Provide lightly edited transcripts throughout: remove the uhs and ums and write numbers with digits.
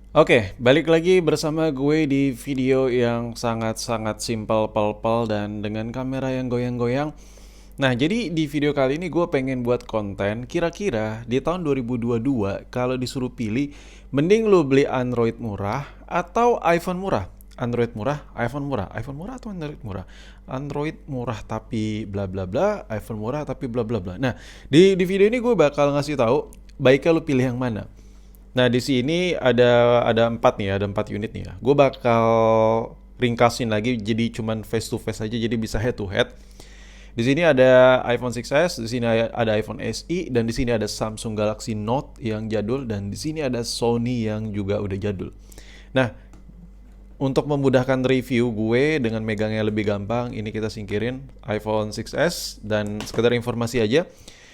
Oke, balik lagi bersama gue di video yang sangat-sangat simple, pelpel, dan dengan kamera yang goyang-goyang. Nah, jadi di video kali ini gue pengen buat konten, kira-kira di tahun 2022 kalau disuruh pilih, mending lu beli Android murah atau iPhone murah? Android murah, iPhone murah atau Android murah? Android murah tapi bla bla bla, iPhone murah tapi bla bla bla. Nah, di video ini gue bakal ngasih tahu baiknya lu pilih yang mana. Nah, di sini ada empat nih, ada empat unit nih ya. Gue bakal ringkasin lagi jadi cuman face to face aja, jadi bisa head to head. Di sini ada iPhone 6s, di sini ada iPhone SE, dan di sini ada Samsung Galaxy Note yang jadul, dan di sini ada Sony yang juga udah jadul. Nah, untuk memudahkan review gue dengan megangnya lebih gampang, ini kita singkirin iPhone 6s, dan sekedar informasi aja,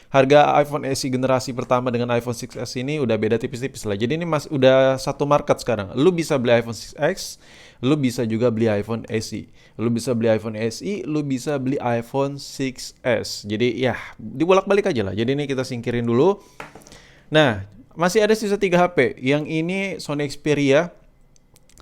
harga iPhone SE generasi pertama dengan iPhone 6s ini udah beda tipis-tipis lah. Jadi ini udah satu market sekarang. Lu bisa beli iPhone 6x, lu bisa juga beli iPhone SE. Lu bisa beli iPhone SE, lu bisa beli iPhone 6s. Jadi ya, dibolak-balik aja lah. Jadi ini kita singkirin dulu. Nah, masih ada sisa 3 HP. Yang ini Sony Xperia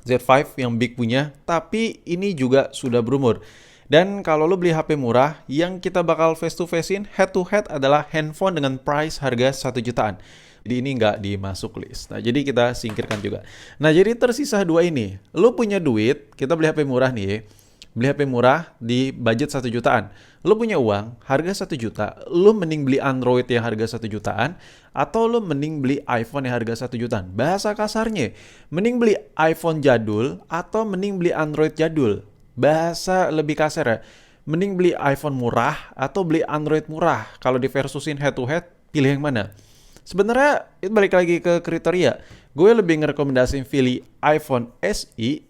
Z5 yang big punya, tapi ini juga sudah berumur. Dan kalau lo beli HP murah, yang kita bakal face to facein head to head adalah handphone dengan price harga 1 jutaan. Jadi ini nggak dimasuk list. Nah, jadi kita singkirkan juga. Nah, jadi tersisa dua ini. Lo punya duit, kita beli HP murah nih. Beli HP murah di budget 1 jutaan. Lo punya uang, harga 1 juta, lo mending beli Android yang harga 1 jutaan, atau lo mending beli iPhone yang harga 1 jutaan. Bahasa kasarnya, mending beli iPhone jadul, atau mending beli Android jadul. Bahasa lebih kasar ya, mending beli iPhone murah, atau beli Android murah. Kalau di versusin head to head, pilih yang mana? Sebenarnya itu balik lagi ke kriteria. Gue lebih ngerekomendasiin pilih iPhone SE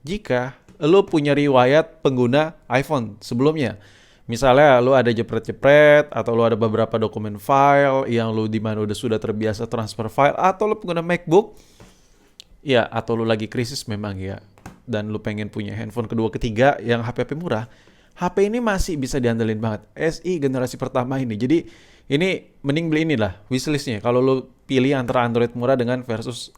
jika lo punya riwayat pengguna iPhone sebelumnya. Misalnya lo ada jepret-jepret, atau lo ada beberapa dokumen file yang lo di mana sudah terbiasa transfer file, atau lo pengguna MacBook, ya, atau lo lagi krisis memang ya, dan lo pengen punya handphone kedua ketiga yang HP murah. HP ini masih bisa diandelin banget. SI generasi pertama ini. Jadi ini mending beli inilah wishlistnya. Kalau lo pilih antara Android murah dengan versus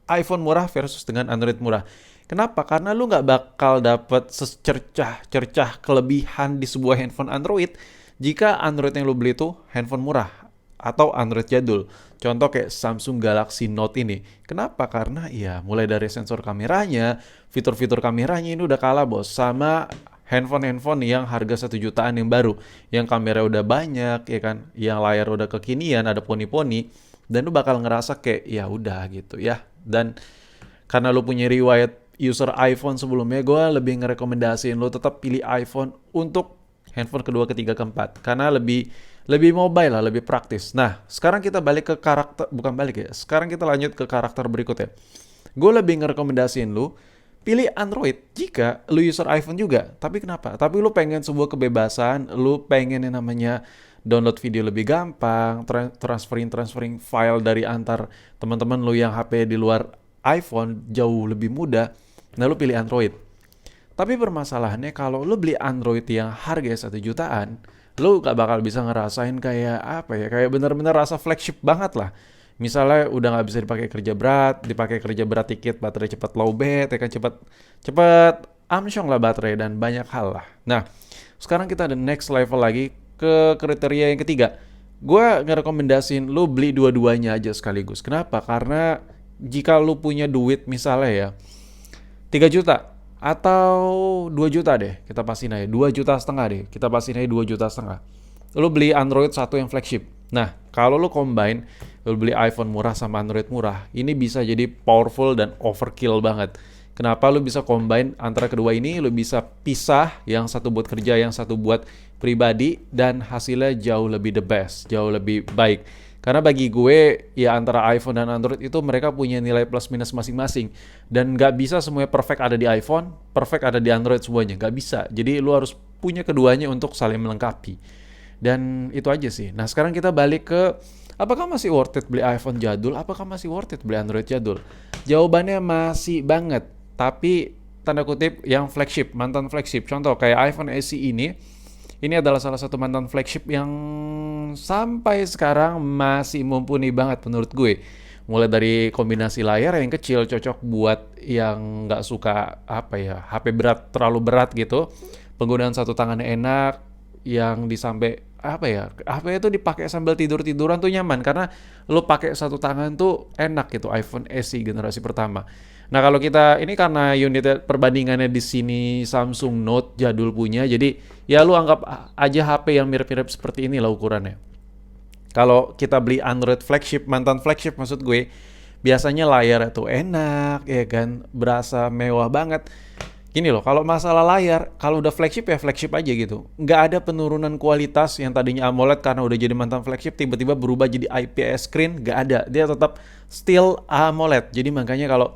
iPhone murah versus dengan Android murah. Kenapa? Karena lu nggak bakal dapet secercah-cercah kelebihan di sebuah handphone Android jika Android yang lu beli itu handphone murah atau Android jadul. Contoh kayak Samsung Galaxy Note ini. Kenapa? Karena ya mulai dari sensor kameranya, fitur-fitur kameranya ini udah kalah bos sama handphone-handphone yang harga 1 jutaan yang baru, yang kamera udah banyak ya kan, yang layar udah kekinian, ada poni-poni, dan lu bakal ngerasa kayak ya udah gitu ya. Dan karena lu punya riwayat user iPhone sebelumnya, gue lebih ngerekomendasiin lu tetap pilih iPhone untuk handphone kedua, ketiga, keempat, karena lebih lebih mobile lah, lebih praktis. Nah, sekarang kita balik ke karakter, bukan balik ya. Sekarang kita lanjut ke karakter berikutnya. Gue lebih ngerekomendasiin lu pilih Android jika lu user iPhone juga. Tapi kenapa? Tapi lu pengen sebuah kebebasan, lu pengen yang namanya download video lebih gampang, transferring file dari antar teman-teman lu yang HP di luar iPhone jauh lebih mudah. Nah, lu pilih Android. Tapi permasalahannya kalau lu beli Android yang harga 1 jutaan, lu gak bakal bisa ngerasain kayak apa ya, kayak bener-bener rasa flagship banget lah. Misalnya udah nggak bisa dipakai kerja berat dikit, baterai cepat lowbat, ya kan, cepet amsyong lah baterai dan banyak hal lah. Nah, sekarang kita ada next level lagi ke kriteria yang ketiga. Gue ngerekomendasiin lu beli dua-duanya aja sekaligus. Kenapa? Karena jika lu punya duit misalnya ya 3 juta atau 2 juta deh, kita pastiin aja 2 juta setengah deh, kita pastiin aja 2 juta setengah, lu beli Android satu yang flagship. Nah, kalau lu combine, lu beli iPhone murah sama Android murah, ini bisa jadi powerful dan overkill banget. Kenapa lu bisa combine antara kedua ini? Lu bisa pisah, yang satu buat kerja, yang satu buat pribadi, dan hasilnya jauh lebih the best, jauh lebih baik. Karena bagi gue, ya antara iPhone dan Android itu mereka punya nilai plus minus masing-masing. Dan nggak bisa semuanya perfect ada di iPhone, perfect ada di Android semuanya. Nggak bisa. Jadi lu harus punya keduanya untuk saling melengkapi. Dan itu aja sih. Nah, sekarang kita balik ke apakah masih worth it beli iPhone jadul? Apakah masih worth it beli Android jadul? Jawabannya masih banget. Tapi tanda kutip yang flagship, mantan flagship. Contoh kayak iPhone SE ini adalah salah satu mantan flagship yang sampai sekarang masih mumpuni banget menurut gue. Mulai dari kombinasi layar yang kecil cocok buat yang nggak suka apa ya HP berat terlalu berat gitu. Penggunaan satu tangan enak, yang disampai apa ya HP itu dipakai sambil tidur-tiduran tuh nyaman karena lu pakai satu tangan tuh enak gitu iPhone SE generasi pertama. Nah kalau kita ini karena unit perbandingannya di sini Samsung Note jadul punya, jadi ya lu anggap aja HP yang mirip-mirip seperti inilah ukurannya. Kalau kita beli Android flagship, mantan flagship maksud gue, biasanya layar itu enak, ya kan, berasa mewah banget. Gini loh, kalau masalah layar, kalau udah flagship ya flagship aja gitu. Nggak ada penurunan kualitas yang tadinya AMOLED karena udah jadi mantan flagship, tiba-tiba berubah jadi IPS screen, nggak ada. Dia tetap still AMOLED. Jadi makanya kalau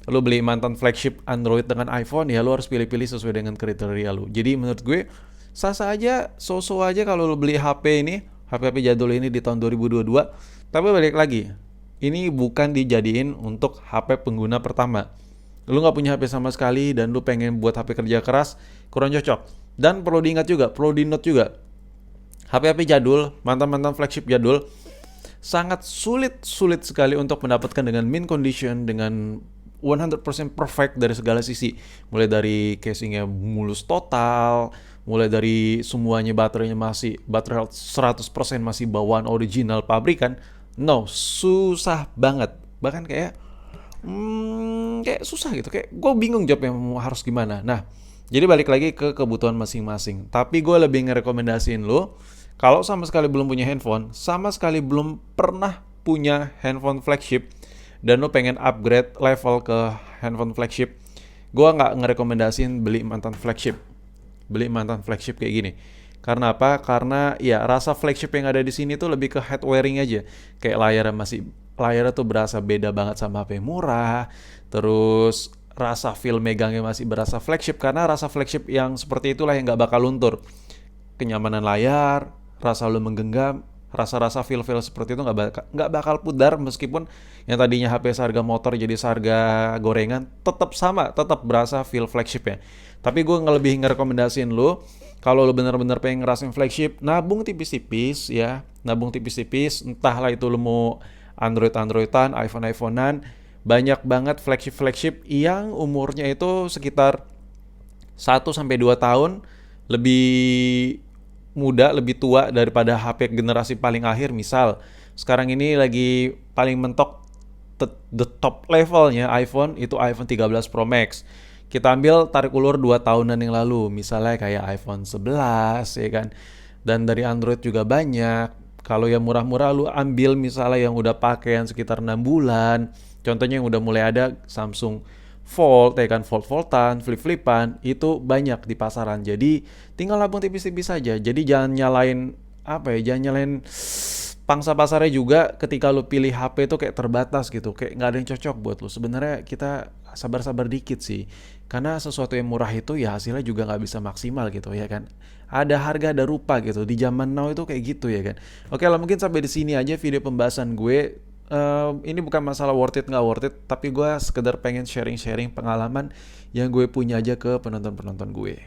lu beli mantan flagship Android dengan iPhone, ya lu harus pilih-pilih sesuai dengan kriteria lu. Jadi menurut gue, sah-sah aja, so-so aja kalau lu beli HP ini, HP-HP jadul ini di tahun 2022. Tapi balik lagi, ini bukan dijadiin untuk HP pengguna pertama. Lu nggak punya HP sama sekali dan lu pengen buat HP kerja keras, kurang cocok. Dan perlu diingat juga, perlu di note juga, HP-HP jadul, mantan-mantan flagship jadul, sangat sulit sekali untuk mendapatkan dengan mint condition, dengan 100% perfect dari segala sisi. Mulai dari casingnya mulus total, mulai dari semuanya baterainya masih, baterai health 100% masih bawaan original pabrikan. No, susah banget. Bahkan kayak susah gitu, kayak gue bingung jawabnya mau harus gimana. Nah, jadi balik lagi ke kebutuhan masing-masing, tapi gue lebih ngerekomendasiin lo kalau sama sekali belum punya handphone, sama sekali belum pernah punya handphone flagship, dan lo pengen upgrade level ke handphone flagship, gue nggak ngerekomendasiin beli mantan flagship kayak gini. Karena apa? Karena ya rasa flagship yang ada di sini tuh lebih ke head wearing aja. Kayak layarnya tuh berasa beda banget sama HP murah. Terus rasa feel megangnya masih berasa flagship karena rasa flagship yang seperti itulah yang nggak bakal luntur. Kenyamanan layar, rasa lu menggenggam, rasa-rasa feel-feel seperti itu nggak bakal pudar meskipun yang tadinya HP seharga motor jadi seharga gorengan, tetap sama, tetap berasa feel flagshipnya. Tapi gue lebih ngerekomendasiin lu kalau lu bener-bener pengen ngerasain flagship, nabung tipis-tipis ya, nabung tipis-tipis, entahlah itu lu mau Androidan, iPhonean, banyak banget flagship yang umurnya itu sekitar 1 sampai 2 tahun lebih muda, lebih tua daripada HP generasi paling akhir. Misal sekarang ini lagi paling mentok the top levelnya iPhone itu iPhone 13 Pro Max. Kita ambil tarik ulur 2 tahunan yang lalu, misalnya kayak iPhone 11 ya kan. Dan dari Android juga banyak. Kalau yang murah-murah lu ambil misalnya yang udah pakaian sekitar 6 bulan. Contohnya yang udah mulai ada Samsung Fold, ya kan, fold-foldan, flip-flipan, itu banyak di pasaran. Jadi tinggal nabung tipis-tipis saja. Jadi jangan nyalain jangan nyalain pangsa pasarnya juga ketika lu pilih HP itu kayak terbatas gitu, kayak nggak ada yang cocok buat lu. Sebenarnya kita sabar-sabar dikit sih, karena sesuatu yang murah itu ya hasilnya juga nggak bisa maksimal gitu ya kan. Ada harga ada rupa gitu di zaman now itu kayak gitu ya kan. Oke lah, mungkin sampai di sini aja video pembahasan gue. Ini bukan masalah worth it nggak worth it, tapi gue sekedar pengen sharing-sharing pengalaman yang gue punya aja ke penonton-penonton gue.